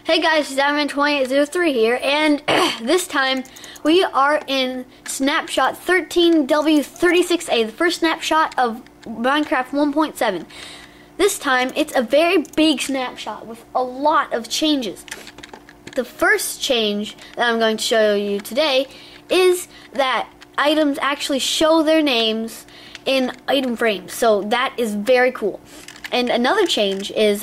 Hey guys, Savannah 2803 here, and this time we are in Snapshot 13W36A, the first snapshot of Minecraft 1.7. This time it's a very big snapshot with a lot of changes. The first change that I'm going to show you today is that items actually show their names in item frames, so that is very cool. And another change is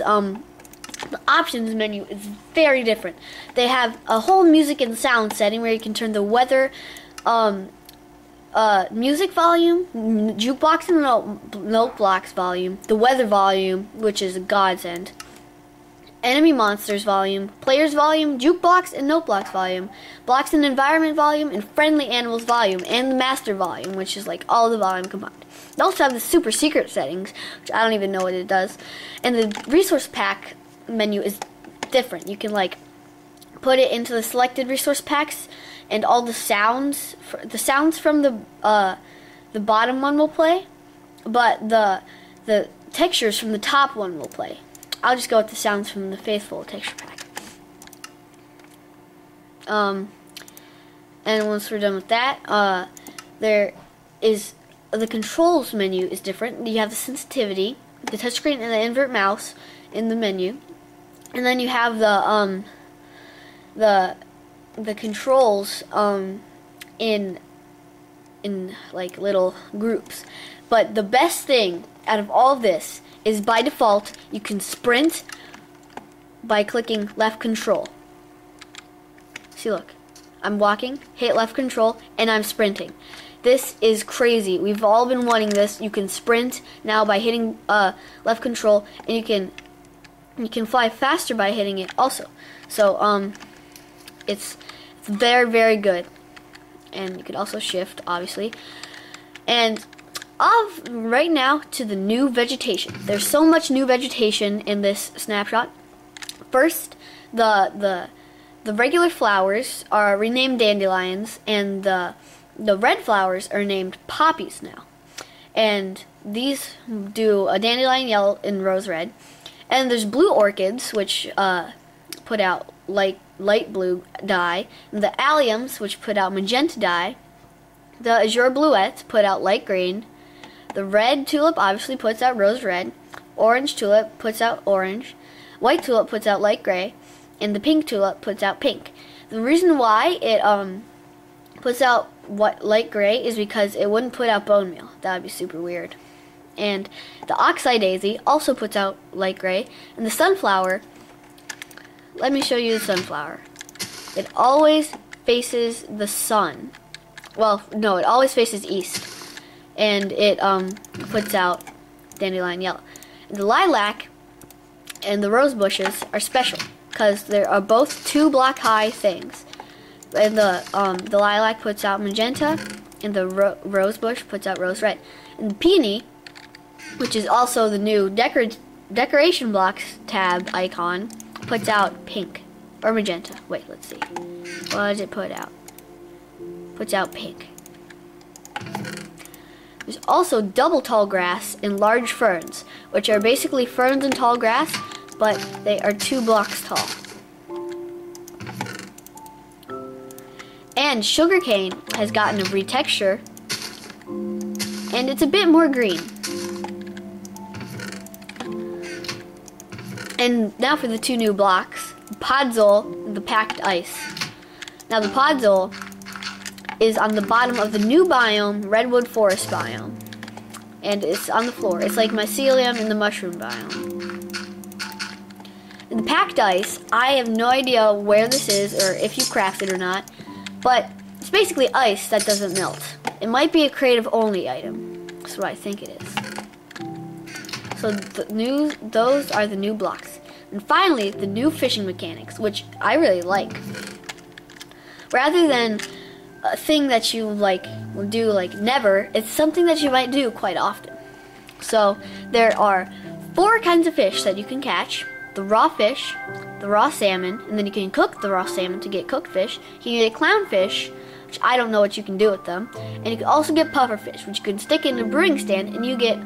the options menu is very different. They have a whole music and sound setting where you can turn the weather, music volume, jukebox and note blocks volume, the weather volume, which is a godsend, enemy monsters volume, players volume, jukebox and note blocks volume, blocks and environment volume, and friendly animals volume, and the master volume, which is like all the volume combined. They also have the super secret settings, which I don't even know what it does, and the resource pack menu is different. You can like put it into the selected resource packs, and all the sounds from the bottom one will play, but the textures from the top one will play. I'll just go with the sounds from the faithful texture pack. And once we're done with that, there is the controls menu is different. You have the sensitivity, the touchscreen, and the invert mouse in the menu. And then you have the controls in like little groups. But the best thing out of all of this is by default you can sprint by clicking left control. See, look, I'm walking, hit left control, and I'm sprinting. This is crazy. We've all been wanting this. You can sprint now by hitting left control, and you can fly faster by hitting it also. So it's very, very good. And you could also shift, obviously. And right now to the new vegetation. There's so much new vegetation in this snapshot. First, the regular flowers are renamed dandelions, and the red flowers are named poppies now. And these do a dandelion yellow and rose red. And there's blue orchids, which put out light blue dye. And the alliums, which put out magenta dye. The azure bluets put out light green. The red tulip obviously puts out rose red. Orange tulip puts out orange. White tulip puts out light gray. And the pink tulip puts out pink. The reason why it puts out light gray is because it wouldn't put out bone meal. That would be super weird. And the oxeye daisy also puts out light gray. And the sunflower, let me show you the sunflower. It always faces the sun. Well, no, it always faces east. And it puts out dandelion yellow. And the lilac and the rose bushes are special because they are both 2-block high things. And the lilac puts out magenta, and the rose bush puts out rose red. And the peony, which is also the new decoration blocks tab icon, puts out pink or magenta. Wait, let's see. What does it put out? Puts out pink. There's also double tall grass and large ferns, which are basically ferns and tall grass, but they are 2 blocks tall. And sugarcane has gotten a retexture, and it's a bit more green. And now for the 2 new blocks, podzol and the packed ice. Now the podzol is on the bottom of the new biome, redwood forest biome. And it's on the floor. It's like mycelium in the mushroom biome. And the packed ice, I have no idea where this is or if you craft it or not, but it's basically ice that doesn't melt. It might be a creative only item. That's what I think it is. So those are the new blocks. And finally, the new fishing mechanics, which I really like. Rather than a thing that you will do never, it's something that you might do quite often. So there are 4 kinds of fish that you can catch. The raw fish, the raw salmon, and then you can cook the raw salmon to get cooked fish. You can get clownfish, which I don't know what you can do with them. And you can also get pufferfish, which you can stick in a brewing stand and you get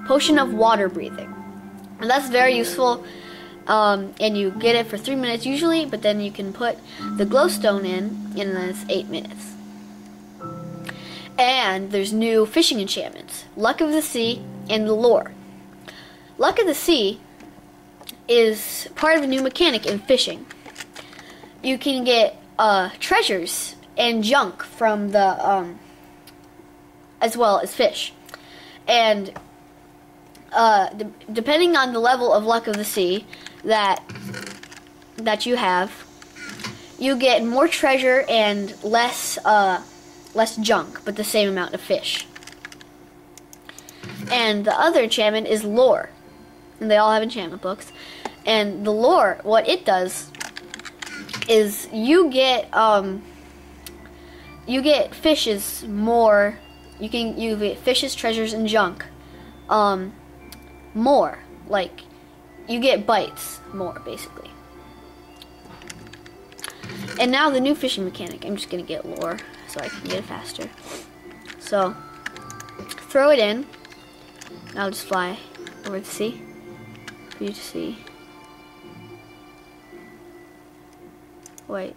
potion of water breathing. And that's very useful and you get it for 3 minutes usually, but then you can put the glowstone in, and then it's 8 minutes. And there's new fishing enchantments, Luck of the Sea and the Lure. Luck of the Sea is part of a new mechanic in fishing. You can get treasures and junk from the as well as fish, and depending on the level of Luck of the Sea that you have, you get more treasure and less junk, but the same amount of fish. And the other enchantment is Lure, and they all have enchantment books. And the Lure, what it does is you get fishes more. You get fishes, treasures, and junk more. Like, you get bites more, basically. And now the new fishing mechanic. I'm just gonna get Lure so I can get it faster. So throw it in. And I'll just fly over the sea for you to see. Wait,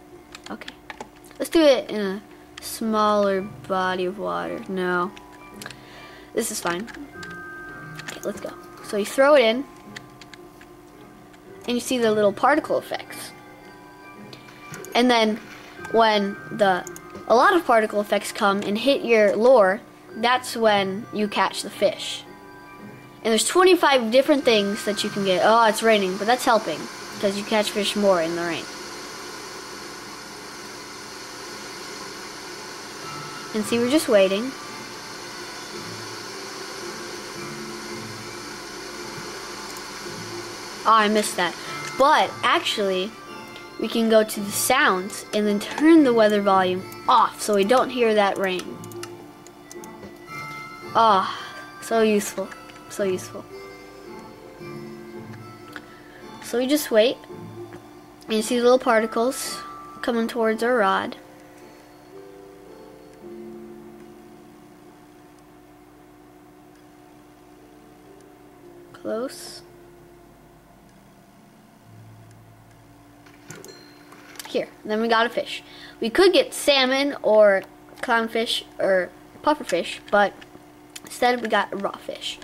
okay. Let's do it in a smaller body of water. No, this is fine. Okay, let's go. So you throw it in, and you see the little particle effects. And then when a lot of particle effects come and hit your lure, that's when you catch the fish. And there's 25 different things that you can get. Oh, it's raining, but that's helping because you catch fish more in the rain. And see, we're just waiting. Oh, I missed that. But actually, we can go to the sounds and then turn the weather volume off so we don't hear that rain. Ah, so useful. So useful. So we just wait. And you see the little particles coming towards our rod. Close. Here, then we got a fish. We could get salmon or clownfish or pufferfish, but instead we got a raw fish.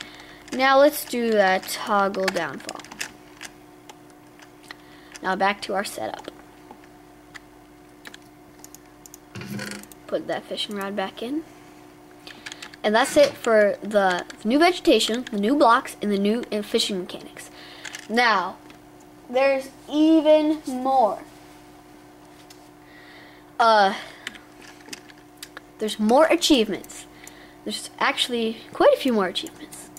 Now let's do that toggle downfall. Now back to our setup. Put that fishing rod back in. And that's it for the new vegetation, the new blocks, and the new fishing mechanics. Now, there's even more. There's more achievements. There's actually quite a few more achievements.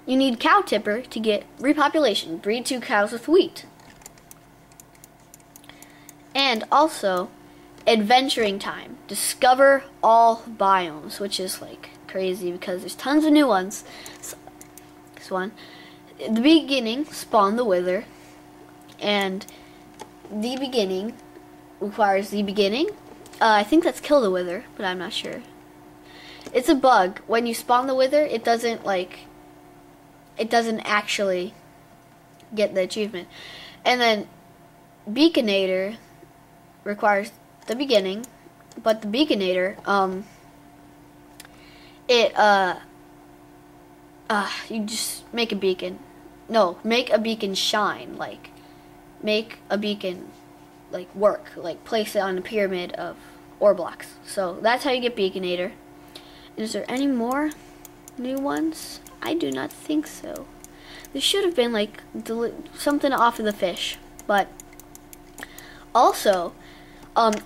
You need cow tipper to get repopulation, breed 2 cows with wheat. And also, adventuring time, discover all biomes, which is like crazy because there's tons of new ones. So, this one, the beginning, spawn the wither, and the beginning requires the beginning. I think that's kill the wither, but I'm not sure. It's a bug. When you spawn the wither, it doesn't actually get the achievement. And then beaconator requires the beginning, but the beaconator, you just make a beacon. No, make a beacon shine, like, make a beacon, like, work, like, place it on a pyramid of ore blocks. So that's how you get beaconator. Is there any more new ones? I do not think so. There should have been, like, something off of the fish, but also,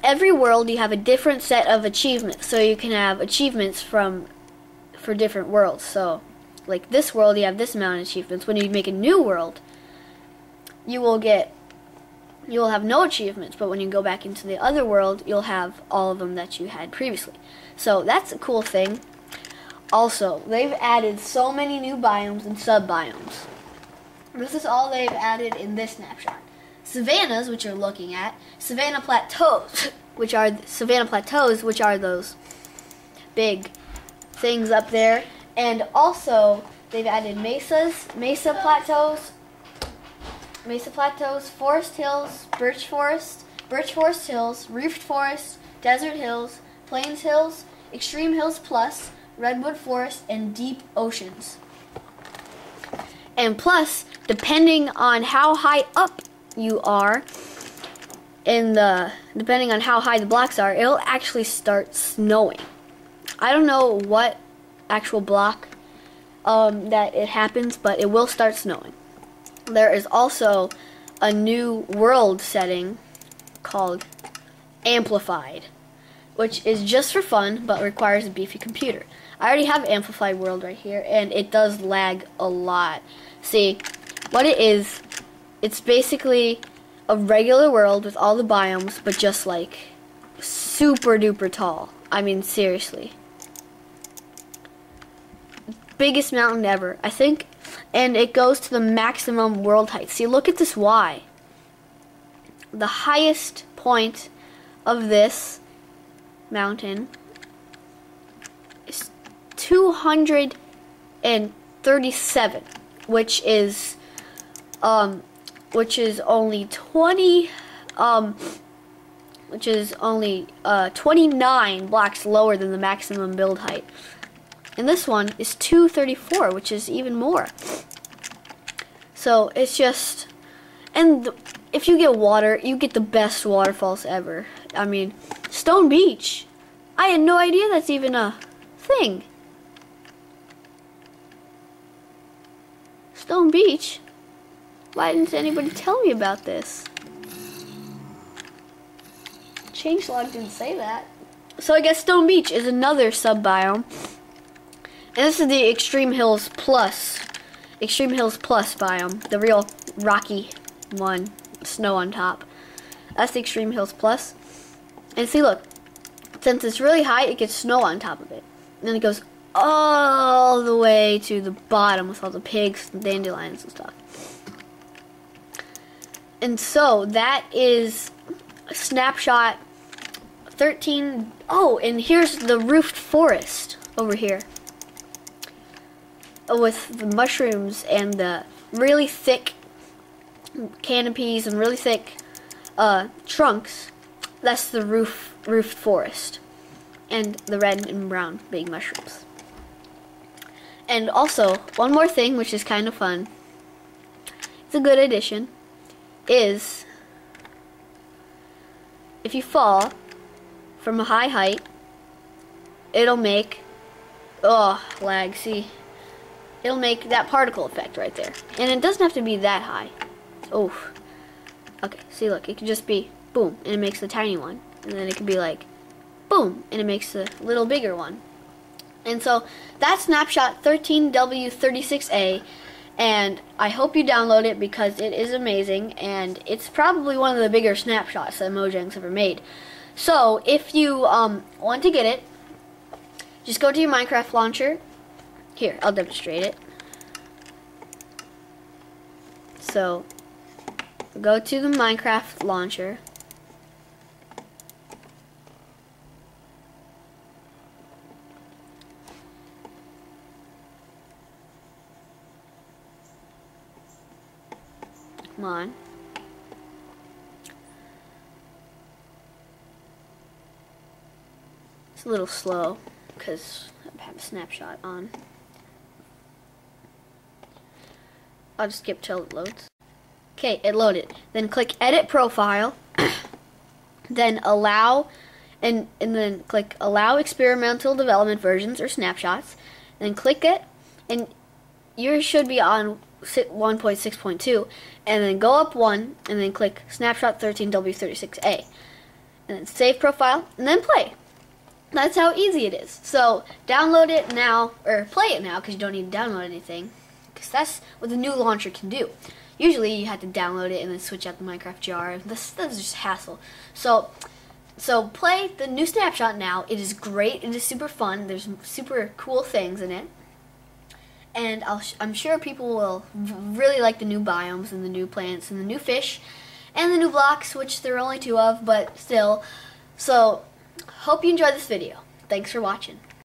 every world you have a different set of achievements, so you can have achievements for different worlds. So, like this world, you have this amount of achievements. When you make a new world, you will have no achievements, but when you go back into the other world, you'll have all of them that you had previously. So that's a cool thing. Also, they've added so many new biomes and sub-biomes. This is all they've added in this snapshot. Savannas, which you're looking at, Savannah Plateaus, which are those big things up there, and also they've added Mesa Plateaus, Mesa Plateaus, Forest Hills, Birch Forest Hills, Roofed Forest, Desert Hills, Plains Hills, Extreme Hills Plus, Redwood Forest, and Deep Oceans. And plus, depending on how high up you are, depending on how high the blocks are, it'll actually start snowing. I don't know what actual block that it happens, but it will start snowing. There is also a new world setting called Amplified, which is just for fun but requires a beefy computer. I already have Amplified World right here, and it does lag a lot. See, what it is, it's basically a regular world with all the biomes, but just like super duper tall. I mean, seriously. Biggest mountain ever, I think, and it goes to the maximum world height. See, look at this Y. The highest point of this mountain is 237, which is only 29 blocks lower than the maximum build height. And this one is 234, which is even more. So it's just, and if you get water, you get the best waterfalls ever. I mean, Stone Beach. I had no idea that's even a thing. Stone Beach? Why didn't anybody tell me about this? Changelog didn't say that. So I guess Stone Beach is another sub-biome. And this is the Extreme Hills Plus biome, the real rocky one, snow on top. That's the Extreme Hills Plus. And see, look, since it's really high, it gets snow on top of it. And then it goes all the way to the bottom with all the pigs and dandelions and stuff. And so that is Snapshot 13. Oh, and here's the Roofed Forest over here, with the mushrooms and the really thick canopies and really thick trunks. That's the roofed forest, and the red and brown big mushrooms. And also, one more thing which is kind of fun, it's a good addition, is if you fall from a high height, it'll make, lag, see, it'll make that particle effect right there. And it doesn't have to be that high. Oh, okay, see, look, it could just be boom, and it makes the tiny one. And then it could be like boom, and it makes the little bigger one. And so that's Snapshot 13W36A, and I hope you download it because it is amazing, and it's probably one of the bigger snapshots that Mojang's ever made. So if you want to get it, just go to your Minecraft launcher. Here, I'll demonstrate it. So go to the Minecraft launcher. Come on. It's a little slow because I have a snapshot on. I'll just skip till it loads. Okay, it loaded. Then click Edit Profile. Then Allow, and then click Allow Experimental Development Versions or Snapshots. Then click it, and you should be on 1.6.2, and then go up one, and then click Snapshot 13W36A, and then save profile, and then play. That's how easy it is. So download it now, or play it now, because you don't need to download anything, because that's what the new launcher can do. Usually you have to download it and then switch out the Minecraft jar. That's just hassle. So play the new Snapshot now. It is great. It is super fun. There's super cool things in it. And I'm sure people will really like the new biomes and the new plants and the new fish and the new blocks, which there are only 2 of, but still. So, hope you enjoyed this video. Thanks for watching.